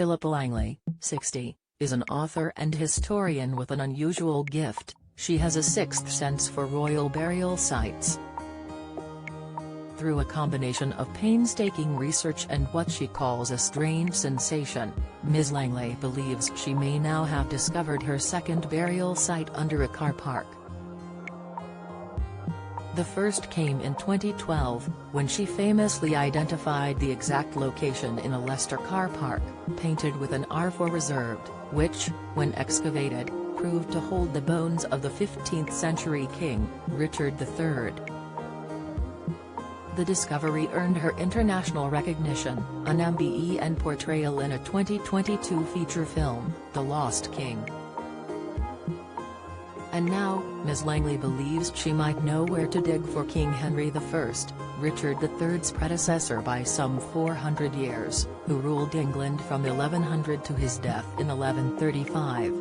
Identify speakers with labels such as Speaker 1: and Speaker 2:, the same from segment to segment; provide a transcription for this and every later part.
Speaker 1: Philippa Langley, 60, is an author and historian with an unusual gift. She has a sixth sense for royal burial sites. Through a combination of painstaking research and what she calls a strange sensation, Ms. Langley believes she may now have discovered her second burial site under a car park. The first came in 2012, when she famously identified the exact location in a Leicester car park, painted with an R for reserved, which, when excavated, proved to hold the bones of the 15th-century king, Richard III. The discovery earned her international recognition, an MBE and portrayal in a 2022 feature film, The Lost King. And now, Ms. Langley believes she might know where to dig for King Henry I, Richard III's predecessor by some 400 years, who ruled England from 1100 to his death in 1135.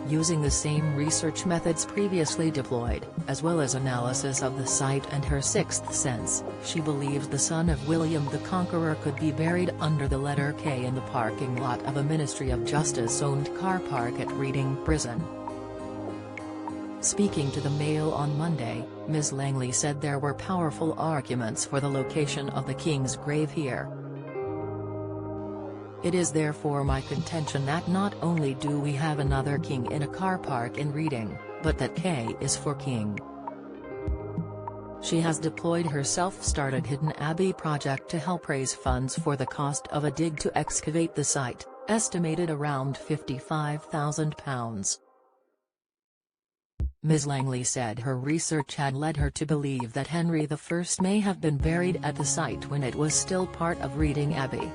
Speaker 1: Using the same research methods previously deployed, as well as analysis of the site and her sixth sense, she believes the son of William the Conqueror could be buried under the letter K in the parking lot of a Ministry of Justice-owned car park at Reading Prison. Speaking to the Mail on Monday, Ms. Langley said there were powerful arguments for the location of the king's grave here. It is therefore my contention that not only do we have another king in a car park in Reading, but that K is for king. She has deployed her self-started Hidden Abbey project to help raise funds for the cost of a dig to excavate the site, estimated around £55,000. Ms. Langley said her research had led her to believe that Henry I may have been buried at the site when it was still part of Reading Abbey.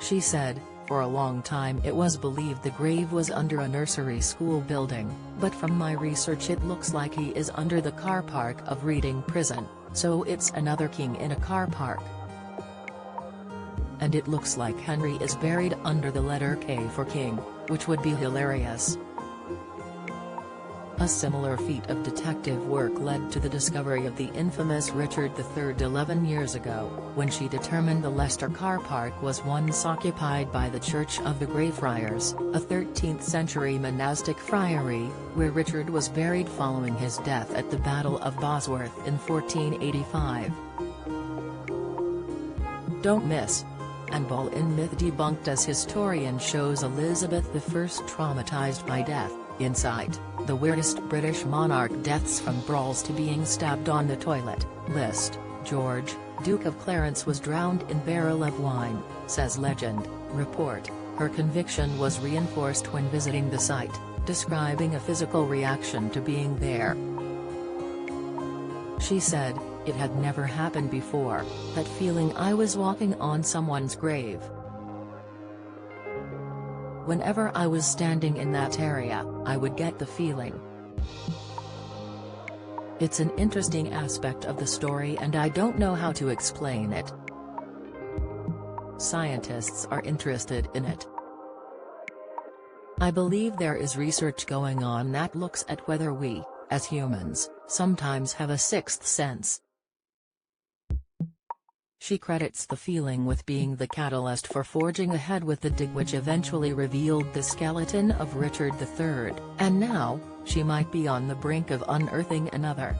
Speaker 1: She said, for a long time it was believed the grave was under a nursery school building, but from my research it looks like he is under the car park of Reading Prison, so it's another king in a car park. And it looks like Henry is buried under the letter K for king, which would be hilarious. A similar feat of detective work led to the discovery of the infamous Richard III 11 years ago, when she determined the Leicester car park was once occupied by the Church of the Greyfriars, a 13th-century monastic friary, where Richard was buried following his death at the Battle of Bosworth in 1485. Don't miss. Anne Boleyn myth debunked as historian shows Elizabeth I traumatized by death. Insight, the weirdest British monarch deaths from brawls to being stabbed on the toilet, list. George, Duke of Clarence was drowned in barrel of wine, says legend. Report, her conviction was reinforced when visiting the site, describing a physical reaction to being there. She said, it had never happened before, that feeling I was walking on someone's grave. Whenever I was standing in that area, I would get the feeling. It's an interesting aspect of the story and I don't know how to explain it. Scientists are interested in it. I believe there is research going on that looks at whether we, as humans, sometimes have a sixth sense. She credits the feeling with being the catalyst for forging ahead with the dig which eventually revealed the skeleton of Richard III, and now, she might be on the brink of unearthing another.